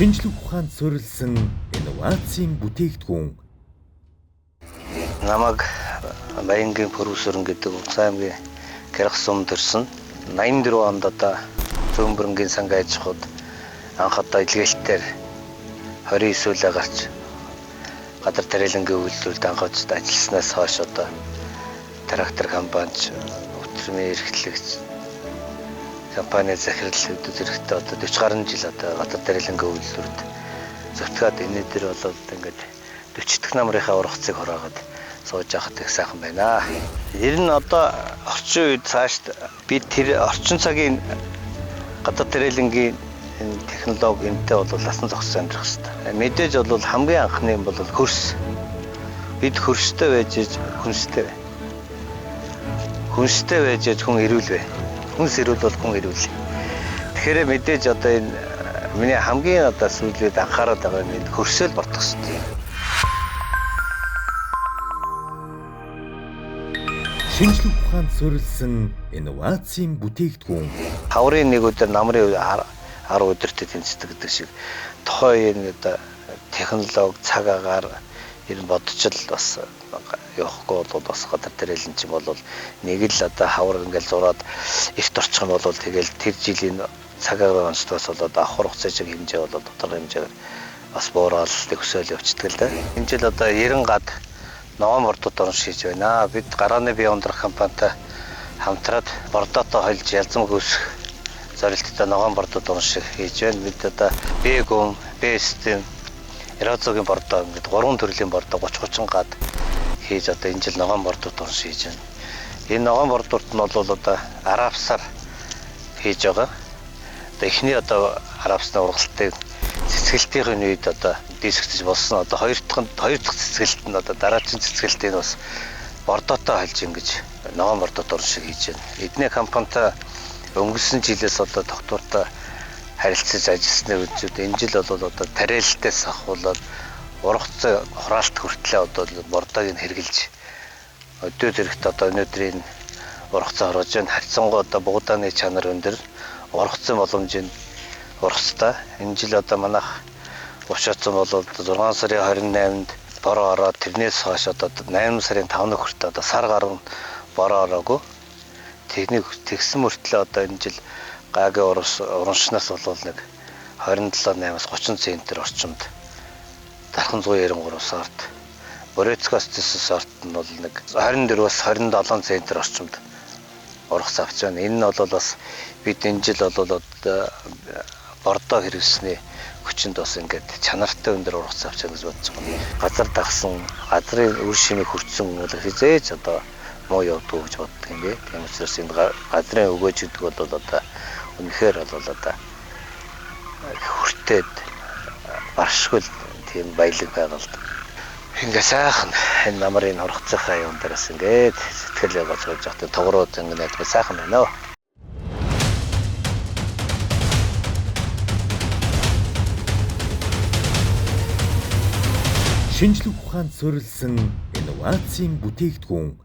Шинжлэх ухаанд суурилсан инновацийн бүтээгдэхүүн Намайг Баянгийн продюсер гэдэг Уцаа аймгийн Гярах сум төрсөн 84 онд одоо Зөмбөрөнгийн сангийн аж ахуйд анх одоо илгээлтээр 29 үлээ гарч гадар тарилангийн үйлдвэрлэлд анхаарч ажилласнаас хойш одоо трактор компанич өтрмийн эрхлэгч компани захирал өдөртөө одоо 40 гаруй жил одоо гадар тарилангийн үйлдвэрт зөвтгөөд энэ дээр болоод ингээд 40 дахь намрынхаа ургацыг хороогаад сууж явахд их сайхан байна. Ер нь одоо орчин үед цаашд бид тэр орчин цагийн гадар тарилангийн энэ технологи энтэй бол насан зогсож амьдрах хэрэгтэй. Мэдээж бол хамгийн анхны юм бол хөрс. Бид хөрстэй байж хүнстэй бай. Хүнстэй байж хүн ирүүл бай. Хүнс ирүүл бол хүн ирүүл. Тэгэхээр мэдээж одоо энэ миний хамгийн одоо сүүлд анхаарал байгаа нь хөрсөөл бортох хэрэгтэй. шинжлэх ухаанд суурилсан инновацийн бүтээгдэхүүн Хаврын нэг өдөр намрын 10 өдөртөө тэнцдэг гэдэг шиг тухайн энэ одоо технологи цаг агаар ер нь бодчил бас явахгүй бол бас гадар тарилан ч юм бол нэг л одоо хавар ингээл зураад эрт орчих юм бол тэгэл тэр жилийн цаг агаар онцлогоос болоод авах хугацааг хэмжээ бол тодорхой хэмжээгээр бас буураад төсөөл явчихдаг л да. Энэ жил одоо 90 гад ногоон бордод орон шийж байна. Бид гарааны бие ундрах компанитай хамтраад бордоотой холж ялзам хөөсөх зорилттой ногоон бордод орон шиг хийж байна. Бид одоо Б-гүм, Б-систем, эрозогийн бордоо ингээд 3 төрлийн бордоо 30 гад хийж одоо энэ жил ногоон бордод орон шийж байна. Энэ ногоон бордууд нь бол одоо арабсаар хийж байгаа. Одоо эхний одоо арабсны ургалтыг цэцгэлтийн үед одоо дискэж болсон. Одоо хоёр дахь цэцгэлт нь одоо дараагийн цэцгэлтийг бас бордоотой хальж ингэж ногоон бордод орон шиг хийж байна. Эдний компанитай өнгөрсөн жилээс одоо доктортой харилцаж ажилласны үеүүд энэ жил бол одоо тариалалтаас ахуулаад ургац хураалт хүртлээр одоо бордоог нь хэрглэж өдөө зэрэгт одоо өнөөдрийн ургацаа хороож байна. Харьцангуй одоо буудааны чанар өндөр ургацсан боломжийн ургацтай. Энэ жил одоо манайх уушаацсан бол 6 сарын 28-нд бороо ороод тэрнээс хойш одоо 8 сарын 5-ны хүртэл одоо сар гаруй бороо ороогүй. Техник тэгсэн мөртлөө одоо энэ жил гагийн урамшнаас бол нэг 27-8-аас 30 центр орчимд дархан 193 сорт. Борецкоос сорт нь бол нэг 24-аас 27 центр орчимд ургац авч байна. Энэ нь бол бас бид энэ жил бол бордоо хэрэгсэний хүчинд бас ингээд чанартай өндөр ургац авч байгаа гэж бодож байгаа. Газар дагсан, газрын үр шимийг хүртсэн бол хизээж одоо муу явдгүй гэж боддог юм бэ. Тийм учраас энэ газрын өгөөж гэдэг бол одоо үнэхээр бол одоо хүртээд баршгүй тийм баялаг байгаа л да. Ингээ сайхан энэ намрын ургацынхаа юм дээрээс ингээд сэтгэл явуулж байгаа жоохтой тогроод ингээд сайхан байна. шинжлэх ухаанд суурилсан инновацийн бүтээгдэхүүн